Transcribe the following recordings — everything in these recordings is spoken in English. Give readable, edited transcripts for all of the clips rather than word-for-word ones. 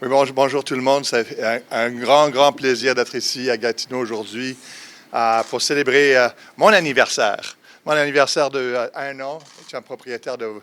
Oui, bonjour tout le monde. C'est un grand plaisir d'être ici à Gatineau aujourd'hui pour célébrer mon anniversaire. Mon anniversaire de 1 an. Je suis un propriétaire de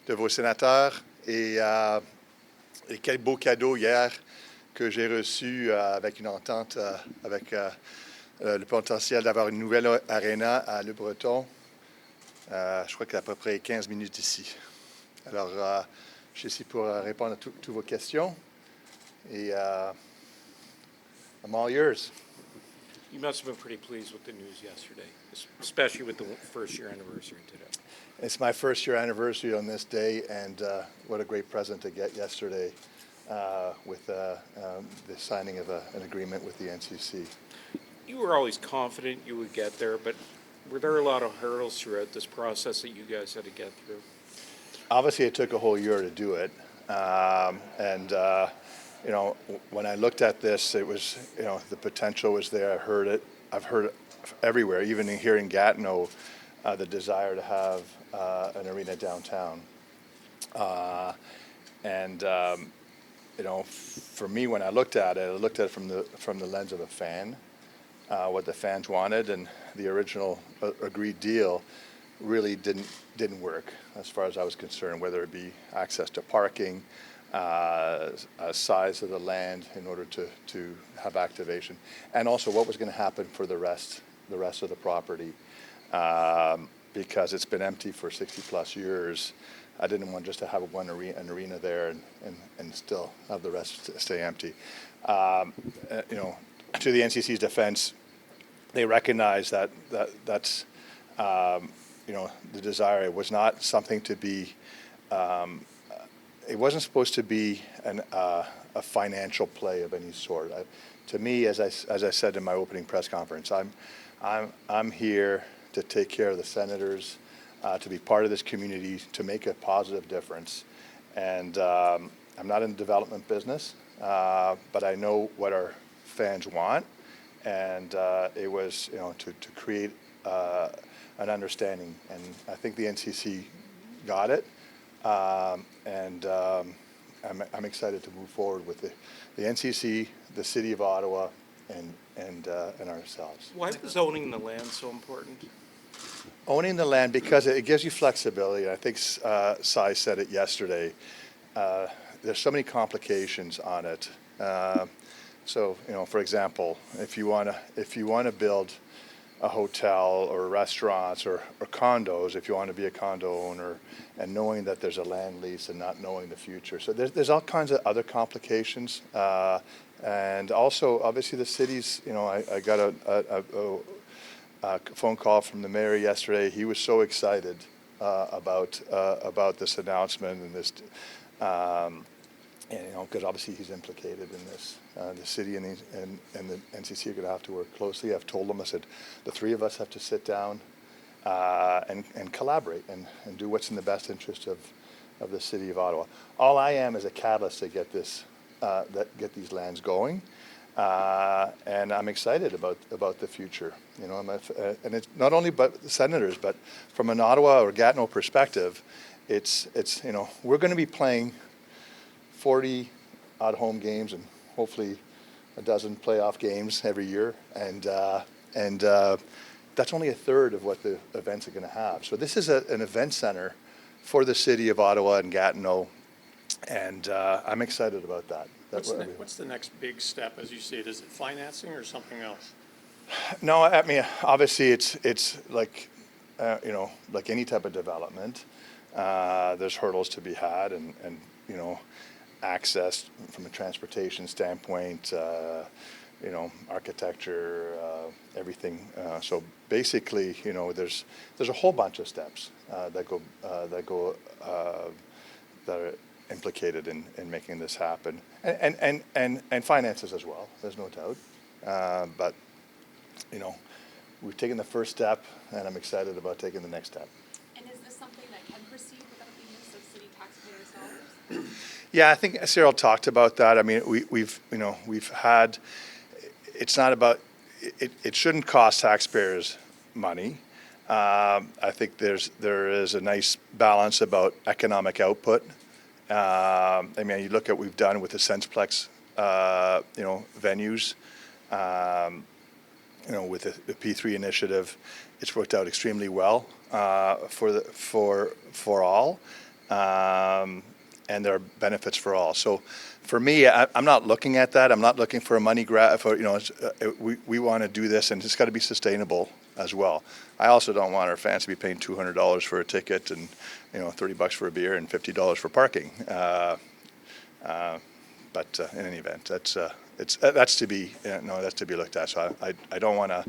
vos sénateurs. Et quel beau cadeau hier que j'ai reçu avec une entente avec le potentiel d'avoir une nouvelle aréna à Le Breton. Je crois qu'il y a à peu près 15 minutes ici. Alors, je suis ici pour répondre à toutes vos questions. Et I'm all yours. You must have been pretty pleased with the news yesterday, especially with the first-year anniversary today. It's my first-year anniversary on this day, and what a great present to get yesterday with the signing of an agreement with the NCC. You were always confident you would get there, but were there a lot of hurdles throughout this process that you guys had to get through? Obviously, it took a whole year to do it, you know, when I looked at this, it was, you know, the potential was there. I've heard it everywhere, even here in Gatineau, the desire to have an arena downtown. You know, for me, when I looked at it from the lens of a fan, what the fans wanted, and the original agreed deal really didn't work as far as I was concerned, whether it be access to parking, size of the land in order to have activation, and also what was going to happen for the rest of the property, because it's been empty for 60 plus years. I didn't want just to have an arena there and still have the rest stay empty. You know, to the NCC's defense, they recognize that's you know, the desire. It was not something to be. It wasn't supposed to be a financial play of any sort. To me, as I said in my opening press conference, I'm here to take care of the senators, to be part of this community, to make a positive difference. And I'm not in the development business, but I know what our fans want, and it was, you know, to create an understanding, and I think the NCC got it. I'm excited to move forward with the NCC, the City of Ottawa, and ourselves. Why was owning the land so important? Owning the land because it gives you flexibility. I think Sai said it yesterday. There's so many complications on it. So, you know, for example, if you want to build a hotel or restaurants or condos, if you want to be a condo owner, and knowing that there's a land lease and not knowing the future. So there's all kinds of other complications. And also, obviously, the cities, you know, I got a phone call from the mayor yesterday. He was so excited about this announcement and this, and, you know, because obviously he's implicated in this. The city and the NCC are going to have to work closely. I've told them, I said, the three of us have to sit down and collaborate and do what's in the best interest of the City of Ottawa. All I am is a catalyst to get these lands going, and I'm excited about the future. You know, and it's not only about the senators, but from an Ottawa or Gatineau perspective, it's you know, we're going to be playing 40 odd home games and hopefully a dozen playoff games every year, and that's only a third of what the events are going to have. So this is an event center for the City of Ottawa and Gatineau, and I'm excited about that. What's the next big step as you see it? Is it financing or something else? No, I mean, obviously it's like, you know, like any type of development, there's hurdles to be had, and you know, access from a transportation standpoint, you know, architecture, everything. So basically, you know, there's a whole bunch of steps that are implicated in making this happen, and finances as well. There's no doubt, but you know, we've taken the first step, and I'm excited about taking the next step. And is this something that can proceed without the use of city taxpayers' dollars? Yeah, I think Cyril talked about that. I mean, we've had. It's not about. It shouldn't cost taxpayers money. I think there is a nice balance about economic output I mean, you look at what we've done with the Sensplex, venues, with the P3 initiative, it's worked out extremely well for all, and there are benefits for all. So, for me, I'm not looking at that. I'm not looking for a money grab. We want to do this, and it's got to be sustainable as well. I also don't want our fans to be paying $200 for a ticket and $30 for a beer and $50 for parking. But in any event, that's to be looked at. So I don't want to.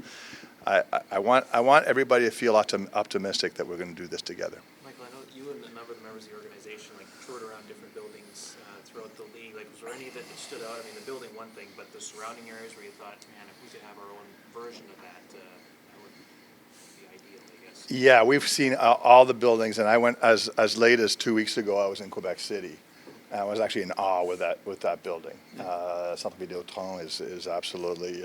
I want everybody to feel optimistic that we're going to do this together. Michael, I know you and a number of the members of the organization toured around different buildings throughout the league. Was there any that stood out? I mean, the building one thing, but the surrounding areas where you thought, man, if we could have our own version of that, that would be ideal, I guess. Yeah, we've seen all the buildings, and I went as late as 2 weeks ago. I was in Quebec City. I was actually in awe with that building. Centre Vidéotron is absolutely.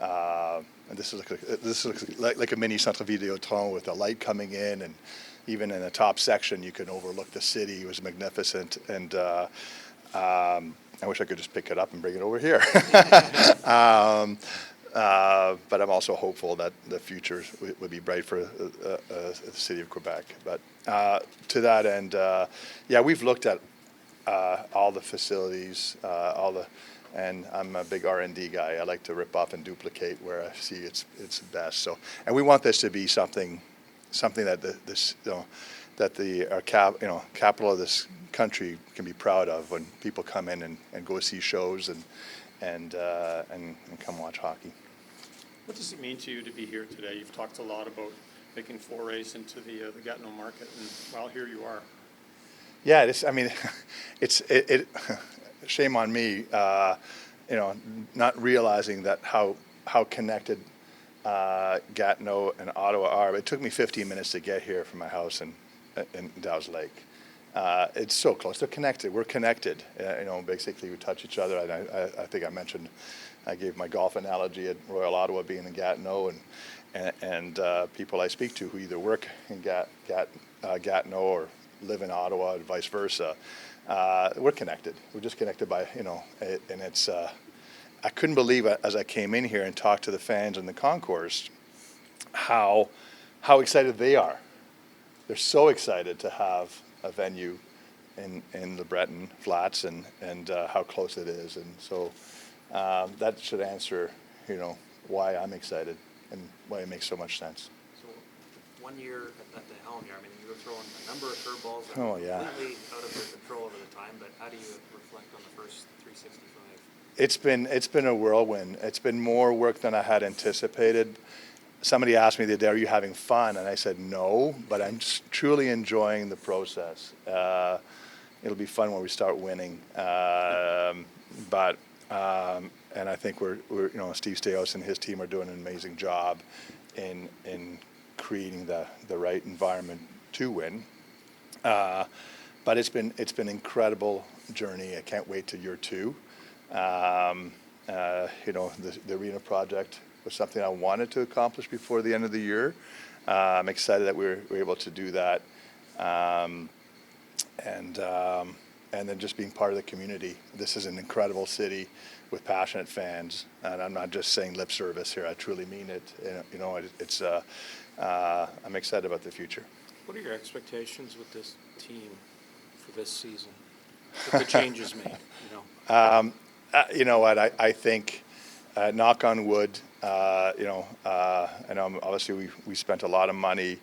And this looks like a mini Centre Vidéotron with the light coming in, and even in the top section you can overlook the city. It was magnificent, and I wish I could just pick it up and bring it over here. But I'm also hopeful that the future would be bright for the city of Quebec. But to that end, we've looked at all the facilities, and I'm a big R&D guy. I like to rip off and duplicate where I see it's best. So, and we want this to be something that capital of this country can be proud of when people come in and go see shows and come watch hockey. What does it mean to you to be here today? You've talked a lot about making forays into the Gatineau market, and well, here you are. Yeah, it's shame on me, not realizing that how connected Gatineau and Ottawa are. It took me 15 minutes to get here from my house in Dow's Lake. It's so close. They're connected. We're connected. Basically we touch each other. And I think I mentioned, I gave my golf analogy at Royal Ottawa being in Gatineau, and people I speak to who either work in Gatineau or live in Ottawa and vice versa. We're connected. We're just connected by, and it's, I couldn't believe it as I came in here and talked to the fans in the concourse, how excited they are. They're so excited to have a venue in the Breton Flats and how close it is. And so that should answer, why I'm excited and why it makes so much sense. So 1 year at the helm here, I mean, you were throwing a number of curveballs that Oh, were yeah. completely out of your control over the time, but how do you reflect on the first 365? It's been a whirlwind. It's been more work than I had anticipated. Somebody asked me the other day, "Are you having fun?" And I said, "No, but I'm just truly enjoying the process. It'll be fun when we start winning." And I think we're Steve Staios and his team are doing an amazing job in creating the right environment to win. But it's been incredible journey. I can't wait to year two. The arena project was something I wanted to accomplish before the end of the year. I'm excited that we were able to do that. And then just being part of the community. This is an incredible city with passionate fans, and I'm not just saying lip service here. I truly mean it. I'm excited about the future. What are your expectations with this team for this season? With the changes made, You know what? I think, knock on wood, and obviously we spent a lot of money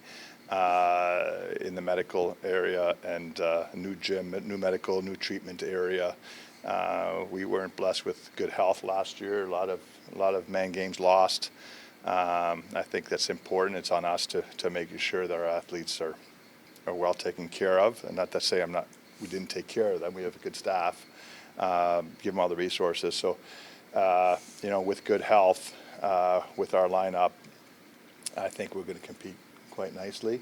in the medical area and new gym, new medical, new treatment area. We weren't blessed with good health last year. A lot of man games lost. I think that's important. It's on us to make sure that our athletes are well taken care of, and not to say we didn't take care of them. We have a good staff. Give them all the resources. So, with good health, with our lineup, I think we're going to compete quite nicely.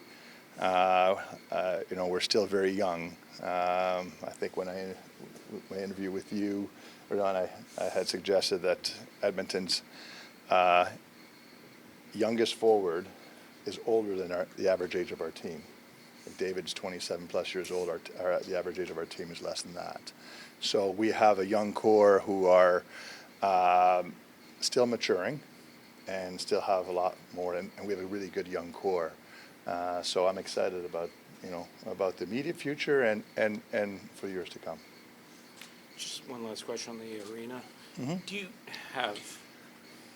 We're still very young. I think when my interview with you, Ron, I had suggested that Edmonton's youngest forward is older than the average age of our team. David's 27 plus years old. The average age of our team is less than that. So we have a young core who are still maturing and still have a lot more, and we have a really good young core. So I'm excited about the immediate future and for years to come. Just one last question on the arena. Mm-hmm. Do you have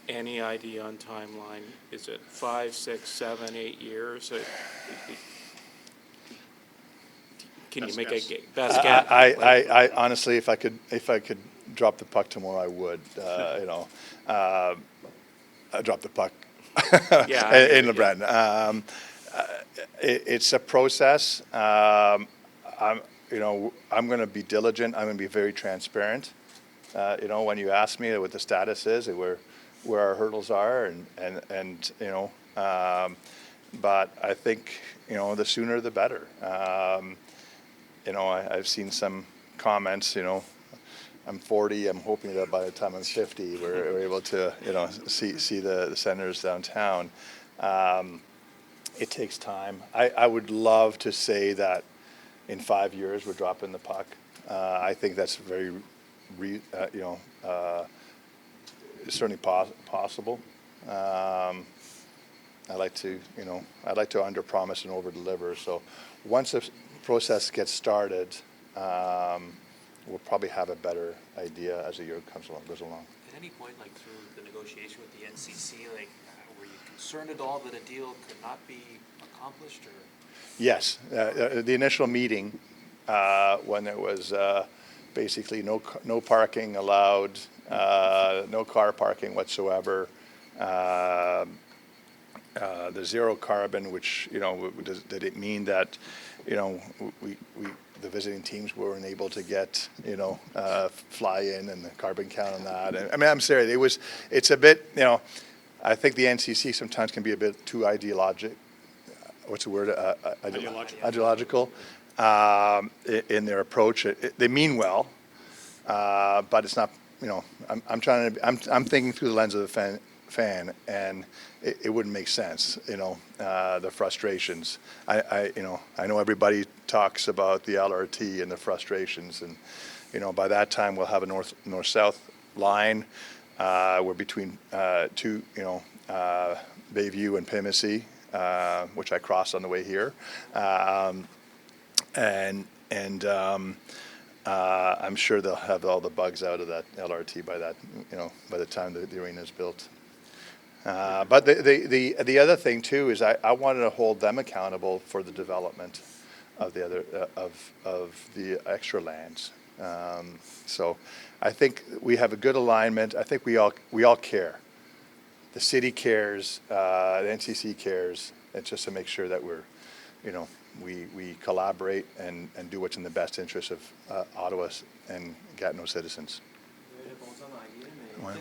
any idea on timeline? Is it 5, 6, 7, 8 years? Can Best you make guess. a best guess? I honestly, if I could drop the puck tomorrow, I would. I drop the puck Yeah, in LeBron. It's a process. I'm going to be diligent. I'm going to be very transparent. When you ask me what the status is, where our hurdles are, but I think the sooner the better. I've seen some comments. I'm 40. I'm hoping that by the time I'm 50, we're able to see the centers downtown. It takes time. I would love to say that in 5 years we're dropping the puck. I think that's very, certainly possible. I like to underpromise and overdeliver. So once the process gets started, we'll probably have a better idea as the year goes along. At any point, like through the negotiation with the NCC, were you concerned at all that a deal could not be accomplished, or? Yes, the initial meeting when it was basically no parking allowed, no car parking whatsoever. The zero carbon, which did it mean that the visiting teams weren't able to get fly in and the carbon count on that. And, I mean, I'm serious. It's a bit I think the NCC sometimes can be a bit too ideologic. What's the word? Ideological in their approach. They mean well, but it's not. I'm thinking through the lens of the fan, and it wouldn't make sense. The frustrations. I know everybody talks about the LRT and the frustrations, and by that time we'll have a north-south line. We're between two, Bayview and Pimisi, which I crossed on the way here, and I'm sure they'll have all the bugs out of that LRT by the time the arena is built. But the other thing too is I wanted to hold them accountable for the development of the other of the extra lands. So I think we have a good alignment. I think we all care. The city cares. The NCC cares. It's just to make sure that we collaborate and do what's in the best interest of Ottawa and Gatineau citizens. Ouais.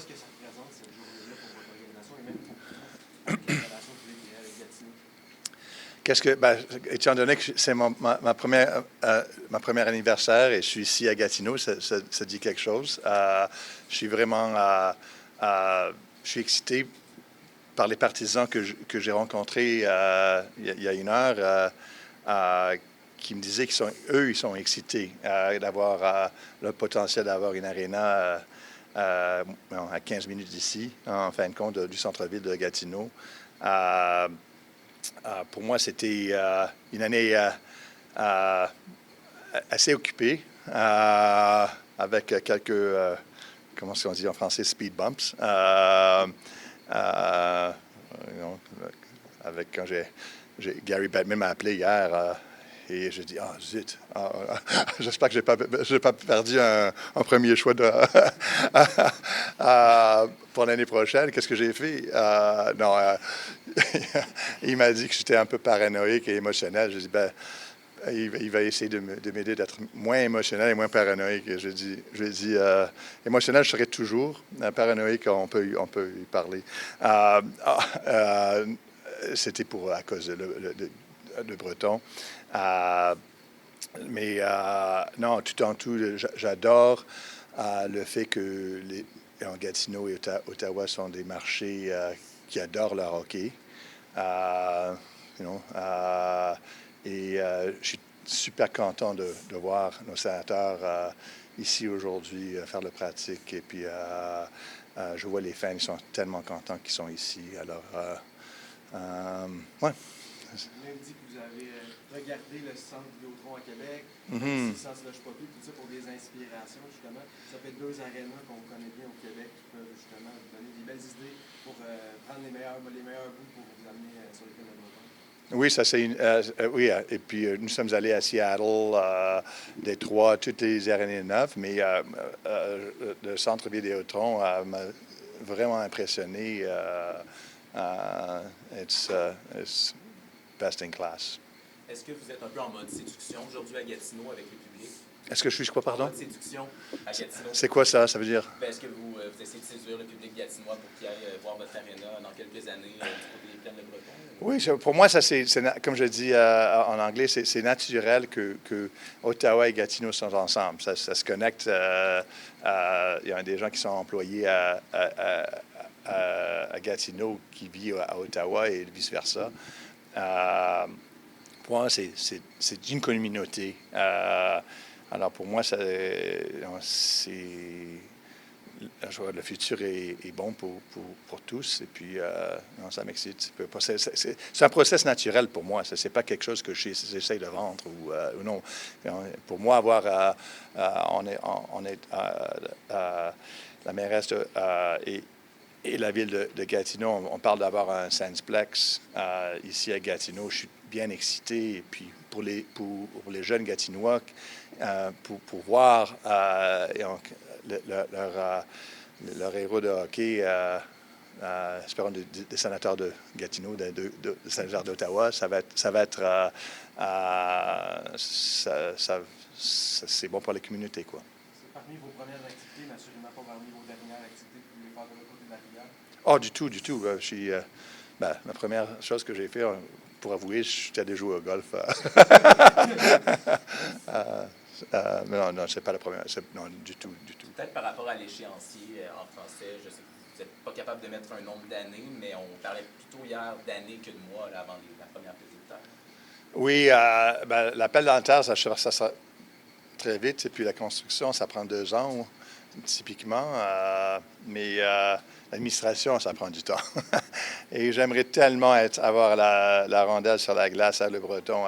Étant donné que c'est ma première anniversaire et je suis ici à Gatineau, ça dit quelque chose. Je suis vraiment je suis excité par les partisans que j'ai rencontrés il y a une heure qui me disaient qu'ils sont excités d'avoir le potentiel d'avoir une aréna à 15 minutes d'ici, en fin de compte, du centre-ville de Gatineau. Pour moi, c'était une année assez occupée, avec quelques, comment on dit en français, speed bumps. Quand Gary Bettman m'a appelé hier, et j'ai dit, zut, j'espère que je n'ai pas perdu un premier choix pour l'année prochaine. Qu'est-ce que j'ai fait? Non, il m'a dit que j'étais un peu paranoïaque et émotionnel. J'ai dit, il va essayer de m'aider d'être moins émotionnel et moins paranoïaque. Et je lui ai dit, émotionnel, je serai toujours. Paranoïaque, on peut y parler. C'était à cause de Breton. Mais non, tout en tout, j'adore le fait que Gatineau et Ottawa sont des marchés qui adorent le hockey. je suis super content de voir nos sénateurs ici aujourd'hui faire le pratique. Et puis, je vois les fans, ils sont tellement contents qu'ils sont ici. Alors, ouais. Vous m'avez dit que vous avez regardé le centre Vidéotron à Québec, Mhm. le centre Slush Puppie, tout ça pour des inspirations, justement. Ça fait 2 arénas qu'on connaît bien au Québec qui peuvent justement vous donner des belles idées pour prendre les meilleurs bouts pour vous amener sur les films de breton. Oui, ça c'est oui, et puis nous sommes allés à Seattle, Détroit, toutes les arénas neuves, mais le centre Vidéotron m'a vraiment impressionné. It's best in class. Est-ce que vous êtes un peu en mode séduction aujourd'hui à Gatineau avec le public? Est-ce que je suis quoi, En pardon? mode séduction à Gatineau. C'est quoi ça? Ça veut dire? Ben, est-ce que vous essayez de séduire le public gatinois pour qu'il aille voir votre aréna dans quelques années du côté des plaines de Breton? Oui, pour moi, ça comme je dis en anglais, c'est naturel que Ottawa et Gatineau sont ensemble. Ça se connecte. Il y a des gens qui sont employés à Gatineau qui vivent à Ottawa et vice-versa. Pour moi, c'est une communauté. Alors, pour moi, le futur est bon pour tous. Et puis, non, ça m'excite. C'est un processus naturel pour moi. Ce n'est pas quelque chose que j'essaie de vendre ou non. Pour moi, on est la mairesse et la ville de Gatineau, on parle d'avoir un Sandsplex ici à Gatineau. Je suis bien excité. Et puis, pour les jeunes Gatinois, pour voir leur héros de hockey, espérons des sénateurs de Gatineau, des sénateurs d'Ottawa, ça va être c'est bon pour la communauté, quoi. C'est parmi vos premières activités, mais assurément pas parmi vos dernières activités que vous voulez faire de l'autre côté de la rivière. Oh, du tout, du tout. La première chose que j'ai fait, pour avouer, j'étais allé jouer au golf. Mais non, c'est pas la première. Non, du tout, du tout. Peut-être par rapport à l'échéancier en français, je sais que vous n'êtes pas capable de mettre un nombre d'années, mais on parlait plutôt hier d'années que de mois là, avant la première petite terre. Oui, l'appel dans la terre, ça sera très vite. Et puis la construction, ça prend 2 ans, typiquement. Mais l'administration, ça prend du temps. Et j'aimerais tellement avoir la rondelle sur la glace à Le Breton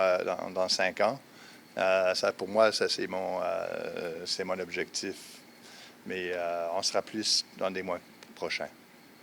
dans 5 ans. Pour moi, ça c'est mon objectif. Mais on sera plus dans des mois prochains.